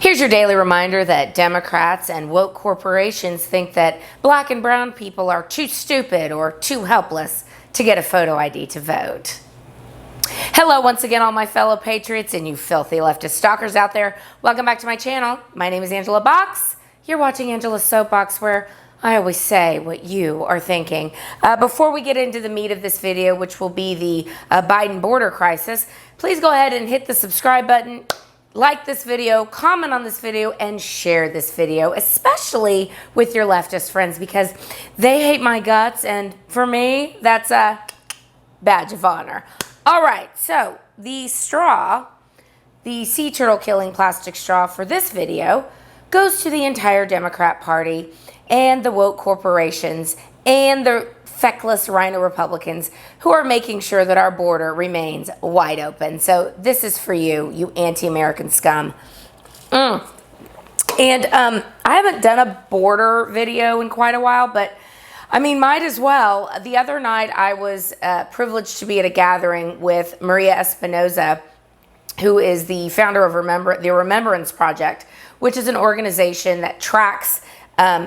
Here's your daily reminder that Democrats and woke corporations think that black and brown people are too stupid or too helpless to get a photo ID to vote. Hello once again, all my fellow patriots and you filthy leftist stalkers out there. Welcome back to my channel. My name is Angela Box. You're watching Angela's Soapbox, where I always say what you are thinking. Before we get into the meat of this video, which will be the Biden border crisis, please go ahead and hit the subscribe button, like this video, comment on this video, and share this video, especially with your leftist friends, because they hate my guts, and for me, that's a badge of honor. All right, so the straw, the sea turtle killing plastic straw for this video, goes to the entire Democrat Party and the woke corporations and the feckless rhino Republicans who are making sure that our border remains wide open. So this is for you, you anti-American scum. And I haven't done a border video in quite a while, but I mean, might as well. The other night I was privileged to be at a gathering with Maria Espinoza, who is the founder of the Remembrance Project, which is an organization that tracks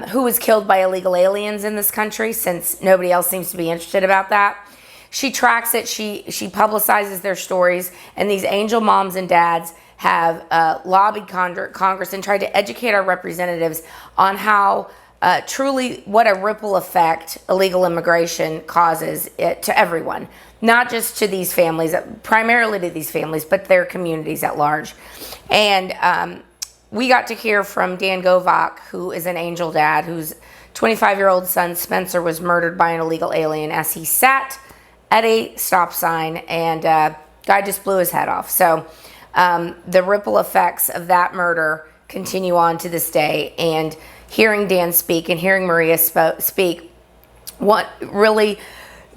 who was killed by illegal aliens in this country, since nobody else seems to be interested about that. She tracks it, she publicizes their stories, and these angel moms and dads have lobbied Congress and tried to educate our representatives on how truly what a ripple effect illegal immigration causes to everyone, not just to these families, primarily to these families, but their communities at large. And we got to hear from Dan Govak, who is an angel dad, whose 25-year-old son Spencer was murdered by an illegal alien as he sat at a stop sign, and guy just blew his head off. So the ripple effects of that murder continue on to this day, and hearing Dan speak and hearing Maria speak, what really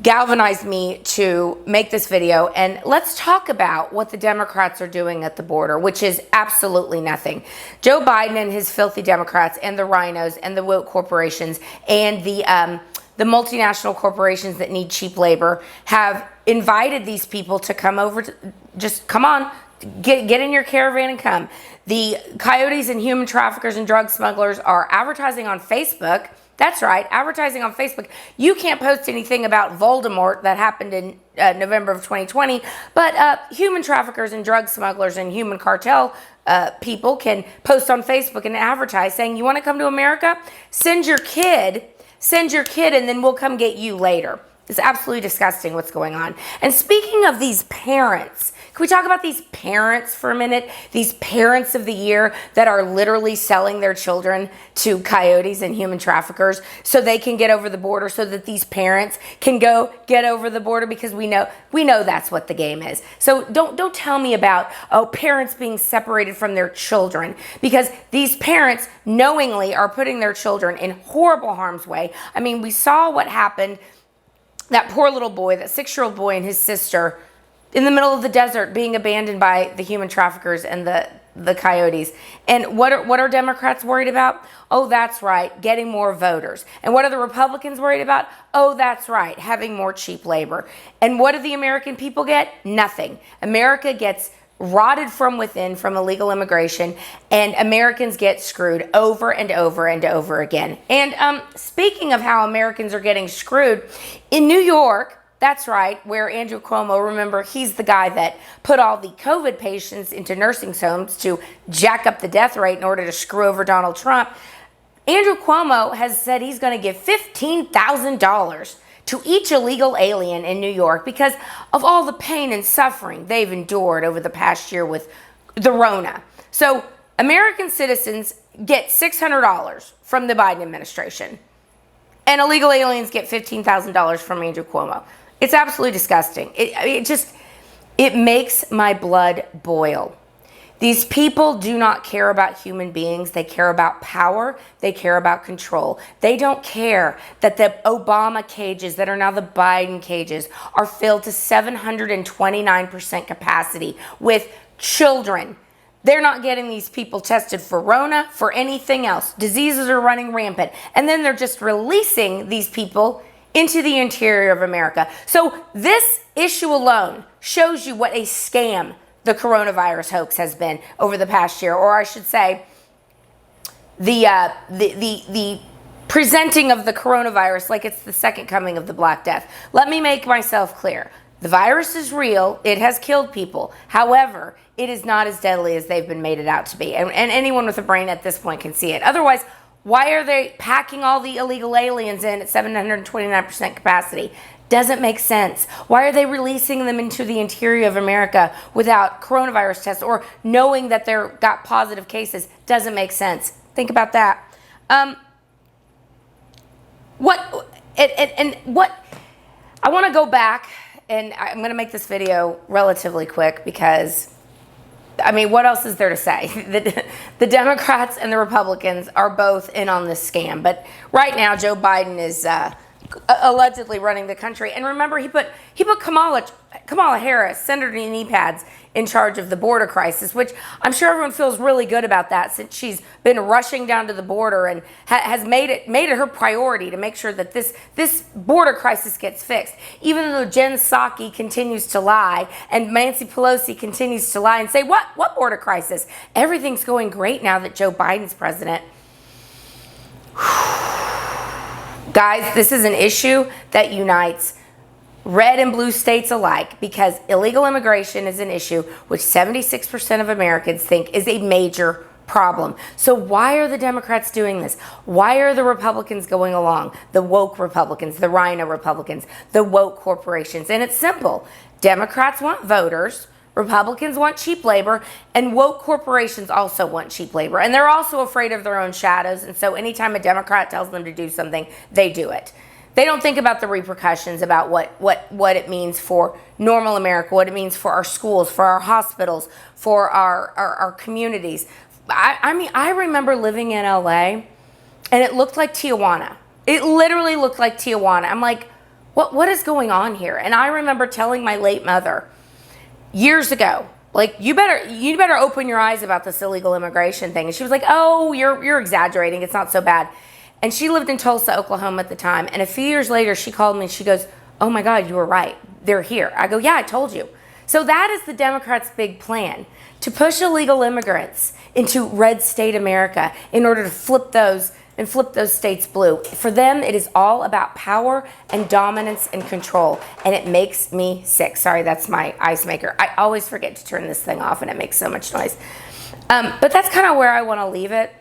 galvanized me to make this video. And let's talk about what the Democrats are doing at the border, which is absolutely nothing. Joe Biden and his filthy Democrats and the rhinos and the woke corporations and the multinational corporations that need cheap labor have invited these people to come over to, just come on, get in your caravan and come. The coyotes and human traffickers and drug smugglers are advertising on Facebook. That's right, advertising on Facebook. You can't post anything about Voldemort that happened in November of 2020, but human traffickers and drug smugglers and human cartel people can post on Facebook and advertise saying, you want to come to America? Send your kid, and then we'll come get you later. It's absolutely disgusting what's going on. And speaking of these parents, can we talk about these parents for a minute? These parents of the year that are literally selling their children to coyotes and human traffickers so they can get over the border, so that these parents can go get over the border, because we know that's what the game is. So don't tell me about, oh, parents being separated from their children, because these parents knowingly are putting their children in horrible harm's way. I mean, we saw what happened. That poor little boy, that 6-year-old boy and his sister in the middle of the desert being abandoned by the human traffickers and the coyotes. And what are Democrats worried about? Oh, that's right, getting more voters. And what are the Republicans worried about? Oh, that's right, having more cheap labor. And what do the American people get? Nothing. America gets rotted from within from illegal immigration, and Americans get screwed over and over and over again. And speaking of how Americans are getting screwed, in New York, that's right, where Andrew Cuomo, remember, he's the guy that put all the COVID patients into nursing homes to jack up the death rate in order to screw over Donald Trump. Andrew Cuomo has said he's going to give $15,000 to each illegal alien in New York because of all the pain and suffering they've endured over the past year with the Rona. So American citizens get $600 from the Biden administration, and illegal aliens get $15,000 from Andrew Cuomo. It's absolutely disgusting. It makes my blood boil. These people do not care about human beings. They care about power. They care about control. They don't care that the Obama cages that are now the Biden cages are filled to 729% capacity with children. They're not getting these people tested for Rona, for anything else. Diseases are running rampant. And then they're just releasing these people into the interior of America. So this issue alone shows you what a scam the coronavirus hoax has been over the past year, or I should say, the presenting of the coronavirus like it's the second coming of the Black Death. Let me make myself clear. The virus is real. It has killed people. However, it is not as deadly as they've been made it out to be. And anyone with a brain at this point can see it. Otherwise, why are they packing all the illegal aliens in at 729% capacity? Doesn't make sense. Why are they releasing them into the interior of America without coronavirus tests or knowing that they're got positive cases? Doesn't make sense. Think about that. What I want to go back, and I'm going to make this video relatively quick because, I mean, what else is there to say? The Democrats and the Republicans are both in on this scam. But right now, Joe Biden is allegedly running the country. And remember, he put Kamala Harris, Senator knee pads, in charge of the border crisis, which I'm sure everyone feels really good about that since she's been rushing down to the border and has made it her priority to make sure that this border crisis gets fixed. Even though Jen Psaki continues to lie and Nancy Pelosi continues to lie and say, what border crisis? Everything's going great now that Joe Biden's president. Guys, this is an issue that unites red and blue states alike because illegal immigration is an issue which 76% of Americans think is a major problem. So why are the Democrats doing this? Why are the Republicans going along? The woke Republicans, the rhino Republicans, the woke corporations. And it's simple. Democrats want voters, Republicans want cheap labor, and woke corporations also want cheap labor. And they're also afraid of their own shadows. And so anytime a Democrat tells them to do something, they do it. They don't think about the repercussions, about what it means for normal America, what it means for our schools, for our hospitals, for our communities. I mean, I remember living in LA, and it looked like Tijuana. It literally looked like Tijuana. I'm like, what is going on here? And I remember telling my late mother years ago, like, you better open your eyes about this illegal immigration thing. And she was like, oh, you're exaggerating. It's not so bad. And she lived in Tulsa, Oklahoma at the time. And a few years later, she called me and she goes, oh my God, you were right. They're here. I go, yeah, I told you. So that is the Democrats' big plan, to push illegal immigrants into red state America in order to flip those states blue. For them, it is all about power and dominance and control. And it makes me sick. Sorry, that's my ice maker. I always forget to turn this thing off and it makes so much noise. But that's kind of where I want to leave it.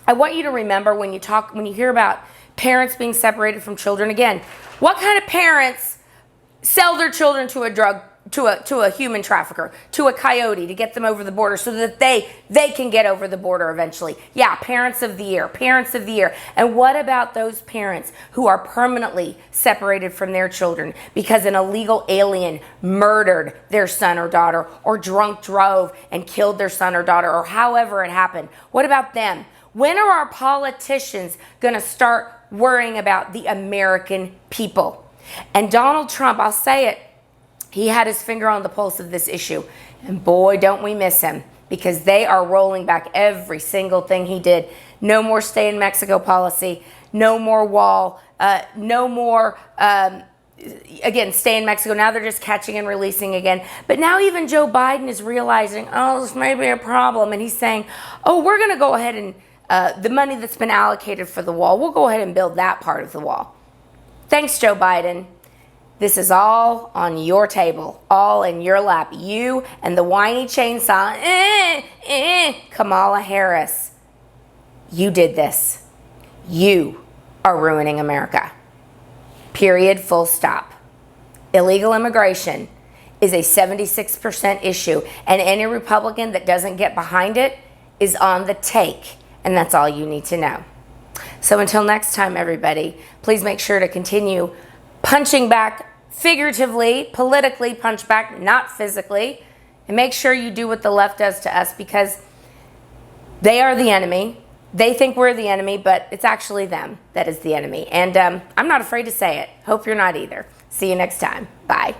I want you to remember when you hear about parents being separated from children, again, what kind of parents sell their children to a human trafficker, to a coyote, to get them over the border so that they can get over the border eventually? Yeah, parents of the year. And what about those parents who are permanently separated from their children because an illegal alien murdered their son or daughter, or drunk drove and killed their son or daughter, or however it happened? What about them? When are our politicians going to start worrying about the American people? And Donald Trump, I'll say it, he had his finger on the pulse of this issue. And boy, don't we miss him, because they are rolling back every single thing he did. No more stay in Mexico policy, no more wall, no more, again, stay in Mexico. Now they're just catching and releasing again. But now even Joe Biden is realizing, oh, this may be a problem. And he's saying, oh, we're going to go ahead and the money that's been allocated for the wall, we'll go ahead and build that part of the wall. Thanks, Joe Biden. This is all on your table, all in your lap. You and the whiny chainsaw, Kamala Harris. You did this. You are ruining America. Period, full stop. Illegal immigration is a 76% issue, and any Republican that doesn't get behind it is on the take. And that's all you need to know. So until next time, everybody, please make sure to continue punching back figuratively, politically punch back, not physically. And make sure you do what the left does to us, because they are the enemy. They think we're the enemy, but it's actually them that is the enemy. And I'm not afraid to say it. Hope you're not either. See you next time. Bye.